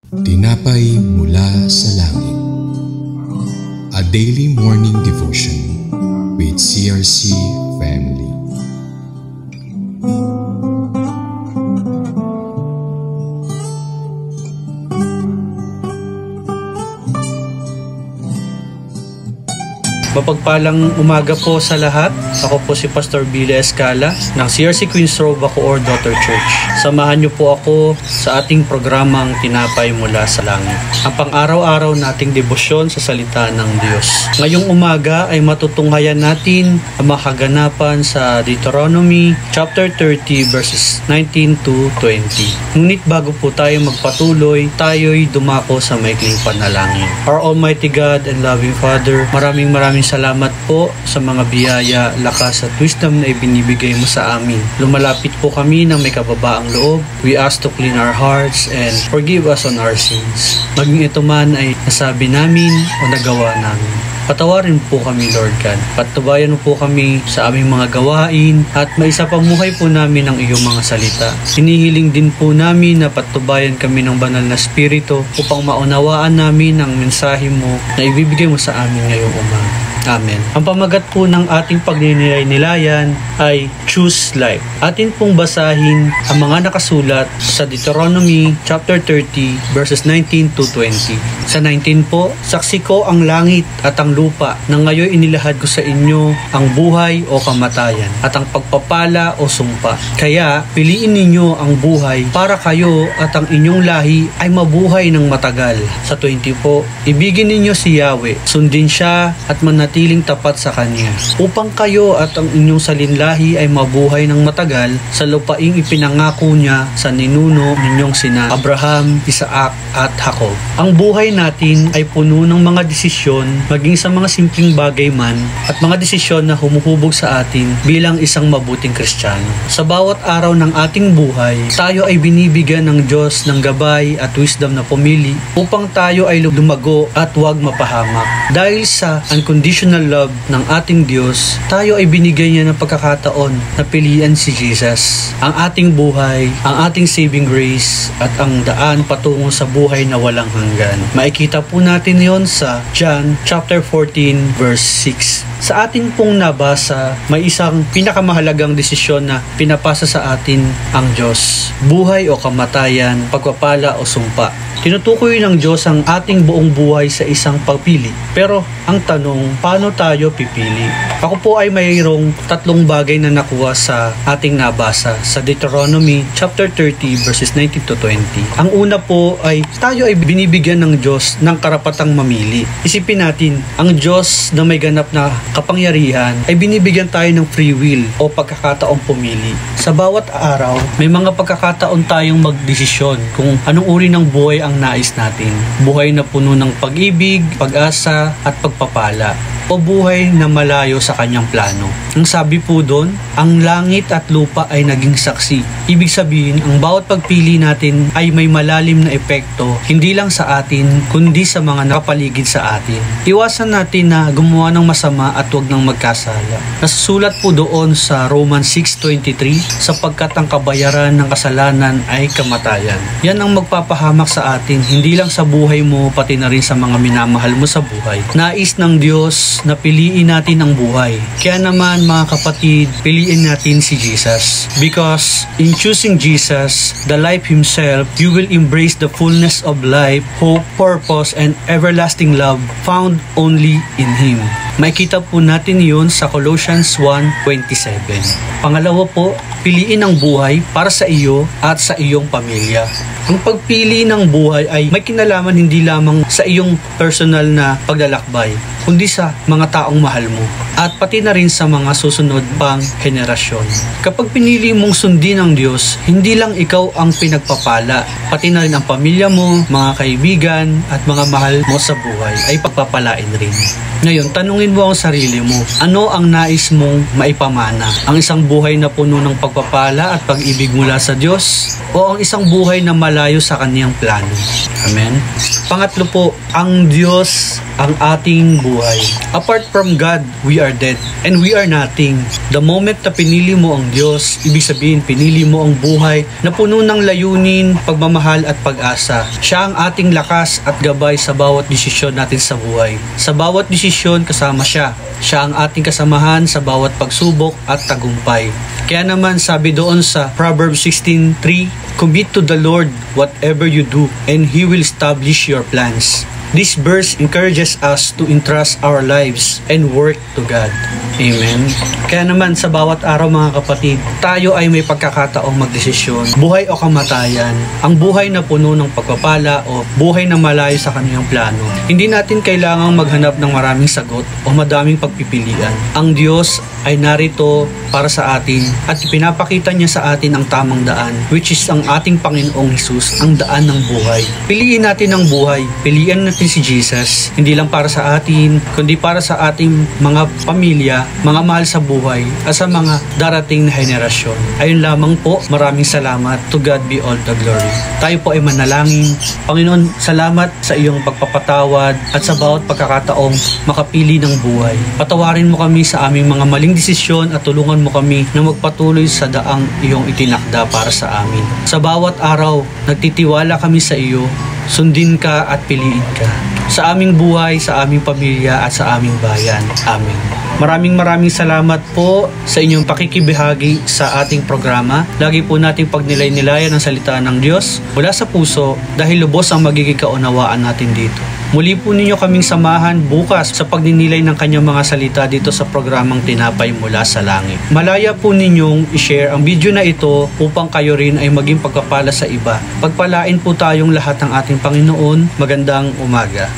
Tinapay mula sa langit. A daily morning devotion with CRC Family. Mapagpalang umaga po sa lahat. Ako po si Pastor Billy Escala ng CRC Queens Road Bacoor Daughter Church. Samahan niyo po ako sa ating programang Tinapay Mula sa Langit. Ang pang-araw-araw nating debosyon sa salita ng Diyos. Ngayong umaga ay matutunghayan natin ang makaganapan sa Deuteronomy chapter 30 verses 19 to 20. Ngunit bago po tayo magpatuloy, tayo'y dumako sa maikling panalangin. Our Almighty God and loving Father, maraming salamat po sa mga biyaya, lakas at wisdom na ibinibigay mo sa amin. Lumalapit po kami ng may kababaang loob. We ask to clean our hearts and forgive us on our sins. Maging ito man ay nasabi namin o nagawa namin. Patawarin po kami, Lord God. Patnubayan mo po kami sa aming mga gawain at maisapamuhay po namin ang iyong mga salita. Hinihiling din po namin na patnubayan kami ng banal na spirito upang maunawaan namin ang mensahe mo na ibibigay mo sa amin ngayong umaga. Amen. Ang pamagat po ng ating pagninilay-nilayan ay Choose Life. Atin pong basahin ang mga nakasulat sa Deuteronomy chapter 30 verses 19 to 20. Sa 19 po, saksi ko ang langit at ang lupa na ngayon inilahad ko sa inyo ang buhay o kamatayan at ang pagpapala o sumpa. Kaya piliin ninyo ang buhay para kayo at ang inyong lahi ay mabuhay ng matagal. Sa 20 po, ibigin ninyo si Yahweh, sundin siya at manatiling tapat sa Kanya, upang kayo at ang inyong salinlahi ay mabuhay ng matagal sa lupaing ipinangako niya sa ninuno ninyong sina Abraham, Isaac at Jacob. Ang buhay natin ay puno ng mga desisyon, maging sa mga simpleng bagay man at mga desisyon na humuhubog sa atin bilang isang mabuting Kristiyano. Sa bawat araw ng ating buhay, tayo ay binibigyan ng Diyos ng gabay at wisdom na pumili upang tayo ay lumago at huwag mapahamak. Dahil sa unconditional love ng ating Diyos, tayo ay binigyan niya ng pagkakataon na pilian si Jesus, ang ating buhay, ang ating saving grace at ang daan patungo sa buhay na walang hanggan. Makikita po natin yon sa John chapter 14 verse 6. Sa atin pong nabasa, may isang pinakamahalagang desisyon na pinapasa sa atin ang Diyos. Buhay o kamatayan, pagpapala o sumpa. Tinutukoy ng Diyos ang ating buong buhay sa isang pagpili. Pero ang tanong, paano tayo pipili? Ako po ay mayroong tatlong bagay na nakuha sa ating nabasa sa Deuteronomy chapter 30 verses 19 to 20. Ang una po ay tayo ay binibigyan ng Diyos ng karapatang mamili. Isipin natin, ang Diyos na may ganap na kapangyarihan ay binibigyan tayo ng free will o pagkakataong pumili. Sa bawat araw, may mga pagkakataon tayong magdesisyon kung anong uri ng buhay ang nais natin. Buhay na puno ng pag-ibig, pag-asa at pagpapala, o buhay na malayo sa kanyang plano. Ang sabi po doon, ang langit at lupa ay naging saksi. Ibig sabihin, ang bawat pagpili natin ay may malalim na epekto, hindi lang sa atin, kundi sa mga nakapaligid sa atin. Iwasan natin na gumawa ng masama at huwag nang magkasala. Nasusulat po doon sa Romans 6:23, sapagkat ang kabayaran ng kasalanan ay kamatayan. Yan ang magpapahamak sa atin, hindi lang sa buhay mo, pati na rin sa mga minamahal mo sa buhay. Nais ng Diyos na piliin natin ang buhay. Kaya naman mga kapatid, piliin natin si Jesus. Because in choosing Jesus, the life Himself, you will embrace the fullness of life, hope, purpose, and everlasting love found only in Him. Makikita po natin yun sa Colossians 1:27. Pangalawa po, piliin ang buhay para sa iyo at sa iyong pamilya. Ang pagpili ng buhay ay may kinalaman hindi lamang sa iyong personal na paglalakbay, kundi sa mga taong mahal mo at pati na rin sa mga susunod pang henerasyon. Kapag pinili mong sundin ang Diyos, hindi lang ikaw ang pinagpapala, pati na rin ang pamilya mo, mga kaibigan at mga mahal mo sa buhay ay pagpapalain rin. Ngayon, tanungin mo ang sarili mo, ano ang nais mong maipamana? Ang isang buhay na puno ng pagpapala at pag-ibig mula sa Diyos o ang isang buhay na malayo sa kaniyang plano? Amen. Pangatlo po, ang Diyos ang ating buhay. Apart from God, we are dead and we are nothing. The moment na pinili mo ang Diyos, ibig sabihin pinili mo ang buhay na puno ng layunin, pagmamahal at pag-asa. Siya ang ating lakas at gabay sa bawat desisyon natin sa buhay. Sa bawat desisyon, kasama siya. Siya ang ating kasamahan sa bawat pagsubok at tagumpay. Kaya naman sabi doon sa Proverbs 16:3, "Commit to the Lord whatever you do, and He will establish your plans." This verse encourages us to entrust our lives and work to God. Amen. Kaya naman sa bawat araw mga kapatid, tayo ay may pagkakataong magdesisyon, buhay o kamatayan, ang buhay na puno ng pagpapala o buhay na malayo sa kanyang plano. Hindi natin kailangang maghanap ng maraming sagot o madaming pagpipilian. Ang Diyos ay narito para sa atin at ipinapakita niya sa atin ang tamang daan, which is ang ating Panginoong Hesus, ang daan ng buhay. Piliin natin ang buhay, piliin natin si Jesus, hindi lang para sa atin, kundi para sa ating mga pamilya, mga mahal sa buhay, at sa mga darating na henerasyon. Ayun lamang po, maraming salamat. To God be all the glory. Tayo po ay manalangin. Panginoon, salamat sa iyong pagpapatawad at sa bawat pagkakataong makapili ng buhay. Patawarin mo kami sa aming mga maling desisyon at tulungan mo kami na magpatuloy sa daang iyong itinakda para sa amin. Sa bawat araw, nagtitiwala kami sa iyo. Sundin ka at piliin ka sa aming buhay, sa aming pamilya at sa aming bayan. Amen. Maraming salamat po sa inyong pakikibahagi sa ating programa. Lagi po nating pagnilay-nilayan ang salita ng Diyos mula sa puso dahil lubos ang magiging kaunawaan natin dito. Muli po ninyo kaming samahan bukas sa pagninilay ng kanyang mga salita dito sa programang Tinapay Mula sa Langit. Malaya po ninyong i-share ang video na ito upang kayo rin ay maging pagpapala sa iba. Pagpalain po tayong lahat ng ating Panginoon. Magandang umaga.